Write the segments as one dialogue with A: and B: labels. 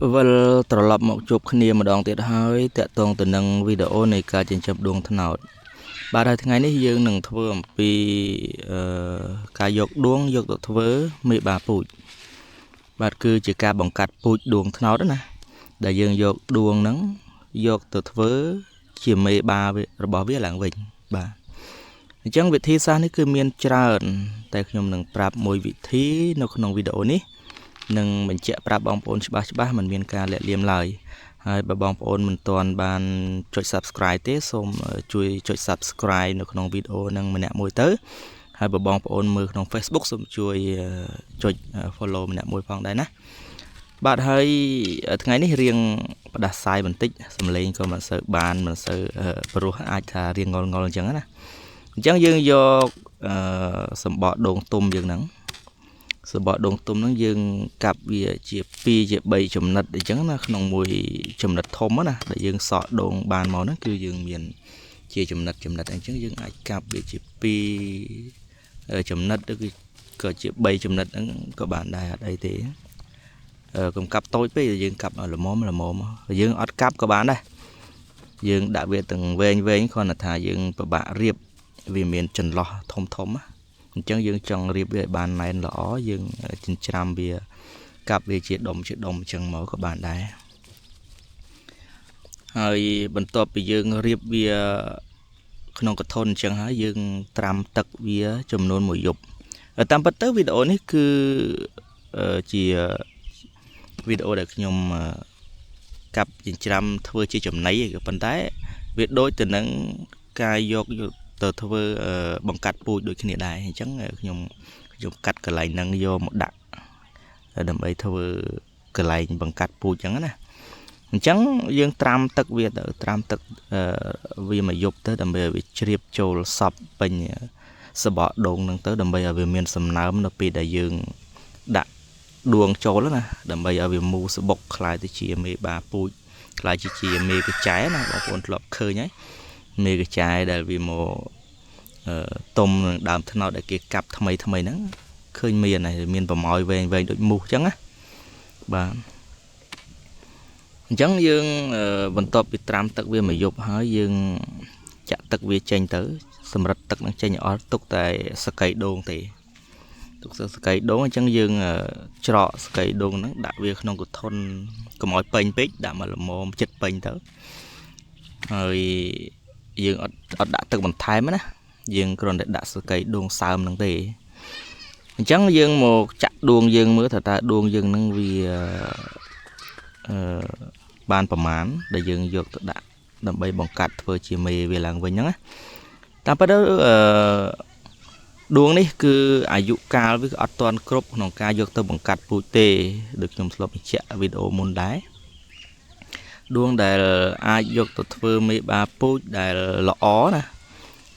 A: Vâng, trở lại một chụp kia mà đón tiết hơi tệ tuần từ nâng video này cả trên chụp đường thân nào bà đây ngày nay dương nâng thưa vì cả dọc đuông dọc thưa mấy bà bụi bà cứ chỉ cả bằng cắt bụi đường thân nào đó nè đại dương dọc đuông nắng dọc thưa chỉ mấy bà bỏ viết làng vịnh bà chẳng vị thi sao này cứ miên trơn tại nhom nâng prap môi vị thi nó không video ní nâng mình chạy prap bong ôn ba mình miên ca lệ liềm lời hai bà bong ôn mình toàn bàn chọn subscribe thế xong chui chọn subscribe nó không video nâng mình nè môi tới hai bà bong ôn mưa trong Facebook xong chui chọn follow mình nè môi phong đây nè bạn hơi ngày này riêng đặt sai mình tích xong lên coi mình sợ bàn mình sợ pro ai thà riêng ngon ngon chẳng á chẳng dương do sầm bọ đồn tôm dương nắng sầm bọ đồn tôm nắng dương cặp về chia pi chia bảy chấm nật để chẳng là không mùi chấm nật thôm á nè để dương sọ đồn bàn màu nó kêu dương miền chia chấm nật anh chẳng dương ai cặp về chia pi chấm nật đó cái chia bảy chấm nật các bạn đây thế cùng cặp tối bây dương cặp là mồm dương ót cặp các bạn đây dương đã về từng về con là thà dương và bạn riệp vì miền trần lò thông á chẳng dương trong riệp về bàn này lõ dương trên trăm bia cặp về chuyện đồng chẳng mở các bạn đấyហើយបន្ទាប់ពីយើងរៀបវាក្នុងកធនចឹងហើយយើងត្រាំទឹកវាចំនួន1យប់តាមពិតទៅវីដេអូនេះគឺជាវីដេអូដែលខ្ញុំកាប់ចិញ្ច្រាំធ្វើជាចំណីក៏ប៉ុន្តែវាដូចទៅនឹងការយកទៅធ្វើបង្កាត់ពូជដូចគ្នាដែរអញ្ចឹងខ្ញុំកាត់កន្លែងហ្នឹងយកមកដាក់ដើម្បីធ្វើកន្លែងបង្កាត់ពូជអញ្ចឹងណាអញ្ចឹងយើងត្រាំទឹកវាទៅត្រាំទឹកវាមកយប់ទៅដើម្បីឲ្យវាជ្រាបចូលសពពេញសបកដូងហ្នឹងទៅដើម្បីឲ្យវាមានសំណើមនៅពេលដែលយើងដាក់ដួងចូលណាដើម្បីឲ្យវាមូសបុកคล้ายទៅជាមេបាពូជคล้ายជាមេកញ្ចែណាបងប្អូនធ្លាប់ឃើញហើយមេកញ្ចែដែលវាមកតុំនឹងដើមថ្នោតដែលគេកាប់ថ្មីហ្នឹងឃើញមានហើយមានប្រមោយវែងដូចមូសអញ្ចឹងណាបាទអញ្ចឹងយើងបន្ទាប់ពីត្រាំទឹកវាមកយប់ហើយយើងចាក់ទឹកវាចេញទៅសម្រាប់ទឹកនឹងចេញអស់ទុកតែសកៃដូងទេទុកសកៃដូងអញ្ចឹងយើងច្រកសកៃដូងហ្នឹងដាក់វាក្នុងកធុនកុំឲ្យពេញពេកដាក់មកល្មមចិត្តពេញទៅហើយយើងអត់ដាក់ទឹកបន្ថែមណាយើងគ្រាន់តែដាក់សកៃដូងសើមហ្នឹងទេអញ្ចឹងយើងមកចាក់ដួងយើងមើលថាតើដួងយើងហ្នឹងវាបានប្រមាណដែលយើងយកទៅដាក់ដើម្បីបង្កាត់ធ្វើជាមេវាឡើងវិញហ្នឹងណាតាមពិតទៅដួងនេះគឺអាយុកាលវាអត់ទាន់គ្រប់ក្នុងការយកទៅបង្កាត់ពូជទេដូចខ្ញុំធ្លាប់បញ្ជាក់វីដេអូមុនដែរដួងដែលអាចយកទៅធ្វើមេបាពូជដែលល្អណា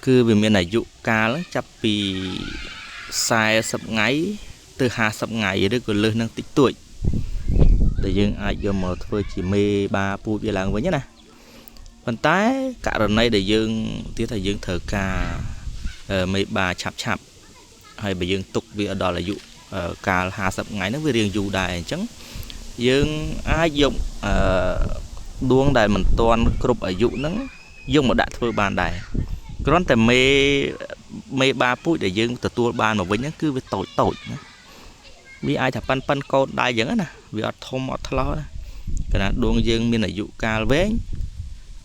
A: គឺវាមានអាយុកាលចាប់ពី40ថ្ងៃទៅ50ថ្ងៃឬក៏លើសនឹងតិចតួចដែលយើងអាចយកមកធ្វើជាមេបាពូជវាឡើងវិញណាប៉ុន្តែករណីដែលយើងទៀតថាយើងត្រូវការមេបាឆាប់ហើយបើយើងទុកវាដល់អាយុកាល50ថ្ងៃហ្នឹងវារៀងយូរដែរអញ្ចឹងយើងអាចយកដួងដែលមិនទាន់គ្រប់អាយុហ្នឹងយកមកដាក់ធ្វើបានដែរគ្រាន់តែមេបាពូជដែលយើងទទួលបានមកវិញហ្នឹងគឺវាតូចណាវាអាចថាប៉ាន់កោតដែរអញ្ចឹងណាវាអត់ធំអត់ថ្លោណាគណៈដួងយើងមានអាយុកាលវែង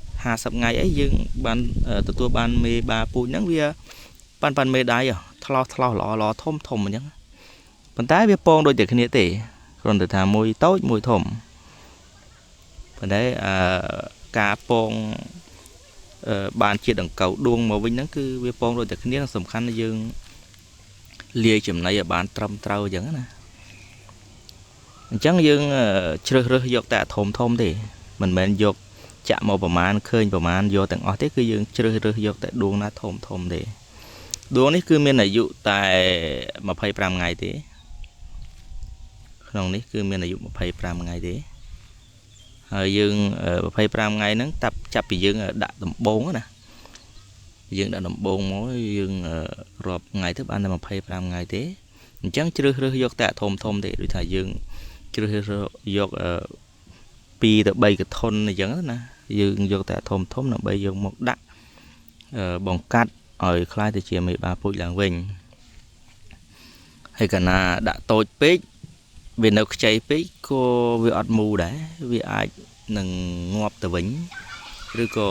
A: 50ថ្ងៃអីយើងបានទទួលបានមេបាពូជហ្នឹងវាប៉ាន់មេដៃថ្លោល្អធំអញ្ចឹងប៉ុន្តែវាពងដូចតែគ្នាទេគ្រាន់តែថាមួយតូចមួយធំប៉ុន្តែការពងបានជាដង្កូវដួងមកវិញហ្នឹងគឺវាពងដូចតែគ្នាសំខាន់យើងលាយចំណីឲ្យបានត្រឹមត្រូវអញ្ចឹងណាអញ្ចឹងយើងជ្រើសរើសយកតែធំទេមិនមែនយកចាក់មកប្រមាណឃើញប្រមាណយកទាំងអស់ទេគឺយើងជ្រើសរើសយកតែដួងណាធំទេដួងនេះគឺមានអាយុតែ25ថ្ងៃទេក្នុងនេះគឺមានអាយុ25ថ្ងៃទេហើយយើង25ថ្ងៃហ្នឹងចាប់ពីយើងដាក់ដំបងណាយើងដាក់ដំបងមកយើងរាប់ថ្ងៃទៅបានតែ25ថ្ងៃទេអញ្ចឹងជ្រើសរើសយកតែធំទេដូចថាយើងជ្រើសរើសយក 2 ទៅ 3 កធុនអញ្ចឹងណាយើងយកតែធំដើម្បីយកមកដាក់បង្កាត់ឲ្យคล้ายទៅជាមេបាពូជឡើងវិញហើយកាលណាដាក់តូចពេកវានៅខ្ចីពេកក៏វាអត់មូដែរវាអាចនឹងងាប់ទៅវិញឬក៏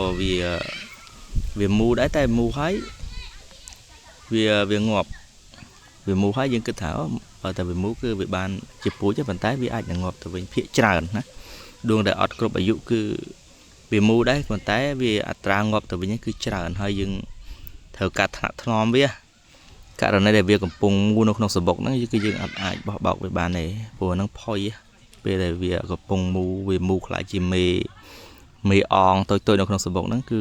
A: វាមូដែរតែមូហើយវាងាប់វាមូហើយយើងគិតថាបើតែវាមូគឺវាបានជាពូជទេប៉ុន្តែវាអាចនឹងងាប់ទៅវិញភាគច្រើនណាដួងដែលអត់គ្រប់អាយុគឺវាមូដែរប៉ុន្តែវាអត្រាងាប់ទៅវិញគឺច្រើនហើយយើងត្រូវការថ្នាក់ថ្នមវាករណីដែលវាកំពុងមូនៅក្នុងសបុកហ្នឹងគឺយើងអត់អាចបោះបោកវាបានទេព្រោះហ្នឹងផុយពេលដែលវាកំពុងមូវាមូខ្លាចជាមេអងតូចនៅក្នុងសបុកហ្នឹងគឺ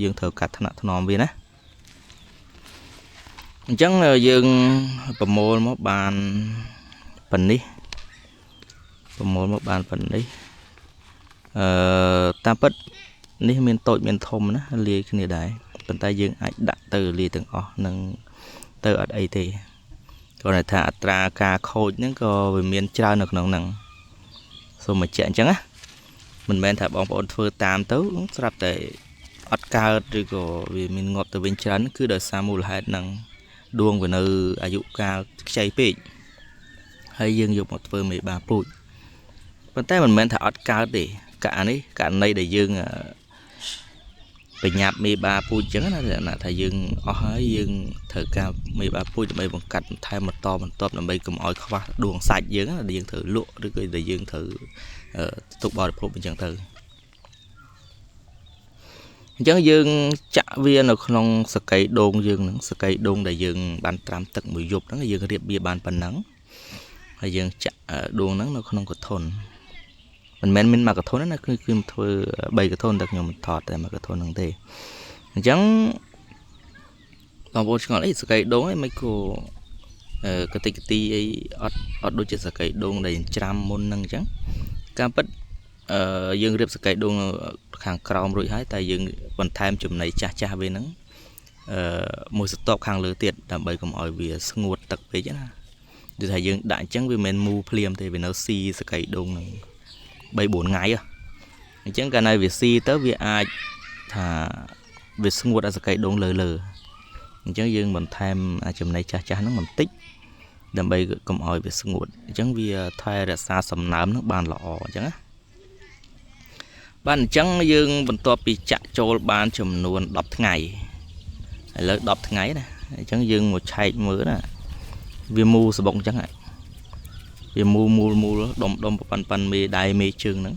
A: យើងត្រូវកាត់ថ្នាក់ថ្នមវាណាអញ្ចឹងយើងប្រមូលមកបានប៉ុណ្នេះតាមពិតនេះមានតូចមានធំណាលាយគ្នាដែរប៉ុន្តែយើងអាចដាក់ទៅលាយទាំងអស់នឹងទៅអត់អីទេគ្រាន់តែថាអត្រាការខូចហ្នឹងក៏វាមានច្រើននៅក្នុងហ្នឹងសូមបញ្ជាក់អញ្ចឹងណាមិនមែនថាបងប្អូនធ្វើតាមទៅស្រាប់តែអត់កើតឬក៏វាមានងាប់ទៅវិញច្រើនគឺដោយសារមូលហេតុហ្នឹងដួងវានៅអាយុកាលខ្ចីពេកហើយយើងយកមកធ្វើមេបាពូជប៉ុន្តែមិនមែនថាអត់កើតទេករណីដែលយើងបញ្ញត្តិមេបាពូជអញ្ចឹងណាថាយើងអស់ហើយយើងត្រូវការមេបាពូជដើម្បីបង្កាត់បន្ថែមបន្តដើម្បីកុំឲ្យខ្វះដួងសាច់យើងណាយើងត្រូវលក់ឬក៏ដែលយើងត្រូវទុកបរិភោគអញ្ចឹងទៅអញ្ចឹងយើងចាក់វានៅក្នុងសកៃដូងយើងហ្នឹងសកៃដូងដែលយើងបានត្រាំទឹកមួយយប់ហ្នឹងយើងរៀបវាបានប៉ុណ្ណឹងហើយយើងចាក់ដួងហ្នឹងនៅក្នុងកធុនមិនមែនមានមួយកធុនណាគឺធ្វើ3កធុនតែខ្ញុំថតតែមួយកធុនហ្នឹងទេអញ្ចឹងបងប្អូនឆ្ងល់អីសកៃដូងអីមិនគួរកតិកទីអីអត់ដូចជាសកៃដូងដែលច្រាំមុនហ្នឹងអញ្ចឹងការពិតយើងរៀបសកៃដូងខាងក្រោមរួចហើយតែយើងបន្ថែមចំណីចាស់វាហ្នឹងមួយស្ទប់ខាងលើទៀតដើម្បីកុំឲ្យវាស្ងួតទឹកពេកណាគឺថាយើងដាក់អញ្ចឹងវាមិនមូភ្លាមទេវានៅស៊ីសកៃដូងហ្នឹង3-4 ថ្ងៃអញ្ចឹងកាលណាវាស៊ីទៅវាអាចថាវាស្ងួតអាសកៃដូងលើអញ្ចឹងយើងបន្ថែមចំណីចាស់ហ្នឹងបន្តិចដើម្បីកុំឲ្យវាស្ងួតអញ្ចឹងវាថែរក្សាសំណើមហ្នឹងបានល្អអញ្ចឹងណាបានអញ្ចឹងយើងបន្ទាប់ពីចាក់ចូលបានចំនួន10ថ្ងៃឥឡូវ10ថ្ងៃណាអញ្ចឹងយើងមកឆែកមើលណាវាមូសបុកអញ្ចឹងវាមូលដុំប៉ាន់មេដៃមេជើងហ្នឹង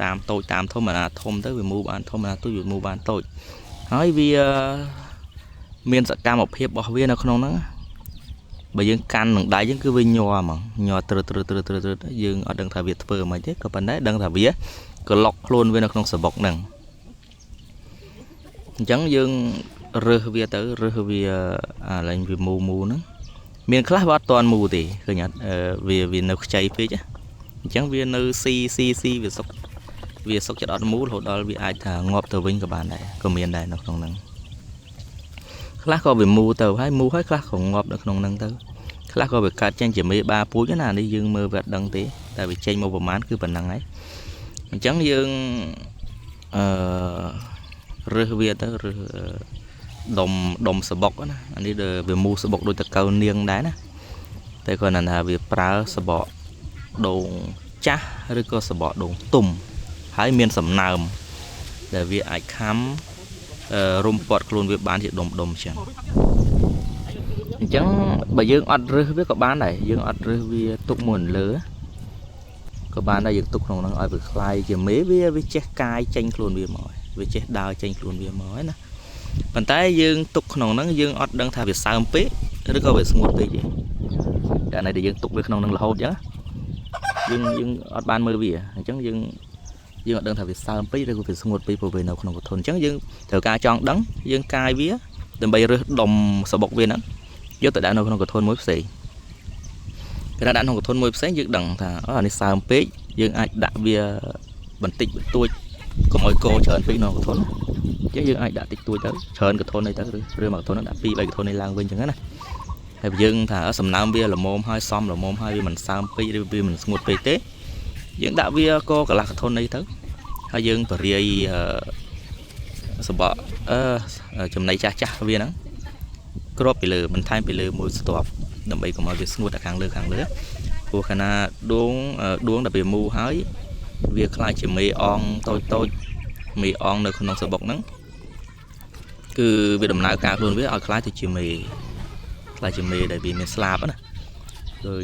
A: តាមតូចតាមធំអាណាធំទៅវាមូបានធំអាណាតូចវាមូបានតូចហើយវាមានសកម្មភាពរបស់វានៅក្នុងហ្នឹងបើយើងកាន់នឹងដៃហ្នឹងគឺវាញ័រហ្មងញ័រត្រឹតយើងអត់ដឹងថាវាធ្វើមិនទេក៏ប៉ុន្តែដឹងថាវាក្លុកខ្លួនវានៅក្នុងសបុកហ្នឹងអញ្ចឹងយើងរើសវាអាឡើងវាមូហ្នឹងមានខ្លះវាអត់តាន់មូទេឃើញអត់វានៅខ្ចីពេកអញ្ចឹងវានៅស៊ីវាសុកចិត្តអត់មូរហូតដល់វាអាចថាងាប់ទៅវិញក៏បានដែរក៏មានដែរនៅក្នុងហ្នឹងខ្លះក៏វាមូទៅហើយខ្លះក៏ងាប់នៅក្នុងហ្នឹងទៅខ្លះក៏វាកើតចេញជាមេបាពូជណានេះយើងមើលវាអត់ដឹងទេតែវាចេញមកប្រហែលគឺប៉ុណ្ណឹងហើយអញ្ចឹងយើងរើសវាទៅរើសដុំសបុកណាអានេះវាមូសបុកដូចតកៅនាងដែរណាតែគ្រាន់តែថាវាប្រើសបកដូងចាស់ឬក៏សបកដូងទុំហើយមានសំណើមដែលវាអាចខំរុំពាត់ខ្លួនវាបានជាដុំចឹងអញ្ចឹងបើយើងអត់រើសវាក៏បានដែរយើងអត់រើសវាទុកមួយលើក៏បានដែរយើងទុកក្នុងហ្នឹងឲ្យវាคล้ายជាមេវាចេះកាយចេញខ្លួនវាមកវាចេះដើរចេញខ្លួនវាមកណាប៉ុន្តែយើងទុកក្នុងហ្នឹងយើងអត់ដឹងថាវាសើមពេកឬក៏វាស្ងួតពេកទេតែណែដែលយើងទុកវាក្នុងហ្នឹងរហូតចឹងយើងអត់បានមើលវាអញ្ចឹងយើងអត់ដឹងថាវាសើមពេកឬក៏វាស្ងួតពេកព្រោះវានៅក្នុងកធុនអញ្ចឹងយើងត្រូវការចង់ដឹងយើងកាយវាដើម្បីរើសដុំសបុកវាហ្នឹងយកទៅដាក់នៅក្នុងកធុនមួយផ្សេងគេដាក់ក្នុងកធុនមួយផ្សេងយើងដឹងថាអានេះសើមពេកយើងអាចដាក់វាបន្តិចបន្តួចកុំឲ្យកច្រើនពេកក្នុងកធុនអញ្ចឹងយើងអាចដាក់តិចតួចទៅច្រើនកធុននេះទៅឬមួយកធុនហ្នឹងដាក់2-3កធុននេះឡើងវិញអញ្ចឹងណាហើយយើងថាសំណើមវាល្មមហើយសមល្មមហើយវាមិនសើមពេកឬវាមិនស្ងួតពេកទេ យើងដាក់វាក៏កន្លះកធុននេះទៅហើយយើងបរិយាយសម្បកចំណីចាស់វាហ្នឹងគ្របពីលើបន្ថែមពីលើមួយស្ទាប់ដើម្បីកុំឲ្យវាស្ងួតតែខាងលើព្រោះខណៈដួងដល់វាមូលហើយវាខ្លាចជាមេអងតូចមេអងនៅក្នុងសបុកហ្នឹងគឺវាដំណើរការខ្លួនវាឲ្យខ្លាចទៅជាមេដែលវាមានស្លាបណាដោយ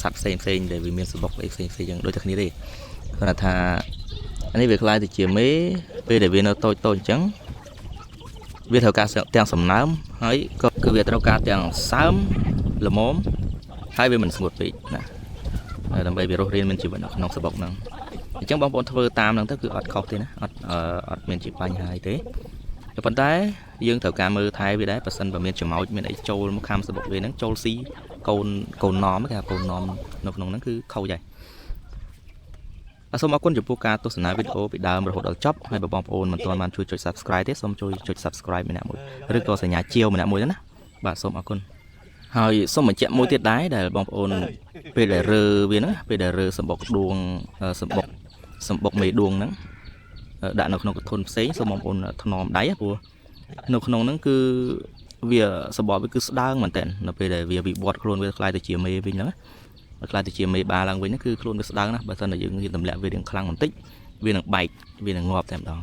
A: សត្វផ្សេងដែលវាមានសបុកផ្សេងយ៉ាងដូចតែគ្នាទេគាត់ថាអានេះវាខ្លាចទៅជាមេពេលដែលវានៅតូចអញ្ចឹងវាត្រូវការទាំងសំណើមហើយក៏គឺវាត្រូវការទាំងសើមល្មមហើយវាមិនស្ងួតពេកណាដើម្បីវារស់រានមានជីវិតនៅក្នុងសបុកហ្នឹងអញ្ចឹងបងប្អូនធ្វើតាមហ្នឹងទៅគឺអត់ខុសទេណាអត់មានជាបញ្ហាអីទេប៉ុន្តែយើងត្រូវការមើលថែវាដែរបើសិនបើមានចំោចមានអីចូលមកខាំសបុកវាហ្នឹងចូលស៊ីកូនណមគេថាកូនណមនៅក្នុងហ្នឹងគឺខូចហើយសូមអរគុណចំពោះការទស្សនាវីដេអូពីដើមរហូតដល់ចប់ហើយបើបងប្អូនមិនទាន់បានជួយចុច Subscribe ទេសូមជួយចុច Subscribe ម្នាក់មួយឬក៏សញ្ញាជាវម្នាក់មួយណាបាទសូមអរគុណហើយសូមបញ្ជាក់មួយទៀតដែរដែលបងប្អូនពេលដែលរើវាហ្នឹងពេលដែលរើសម្បុកដួងសម្បុកមេដួងហ្នឹងដាក់នៅក្នុងកធុនផ្សេងសូមបងប្អូនថ្នមដៃព្រោះនៅក្នុងហ្នឹងគឺវាសម្បកវាគឺស្ដើងមែនតើនៅពេលដែលវាវិវត្តខ្លួនវាខ្លាយទៅជាមេវិញហ្នឹងខ្លាយទៅជាមេបាឡើងវិញហ្នឹងគឺខ្លួនវាស្ដើងណាស់បើសិនតែយើងទម្លាក់វារៀងខ្លាំងបន្តិចវានឹងបែកវានឹងងាប់តែម្ដង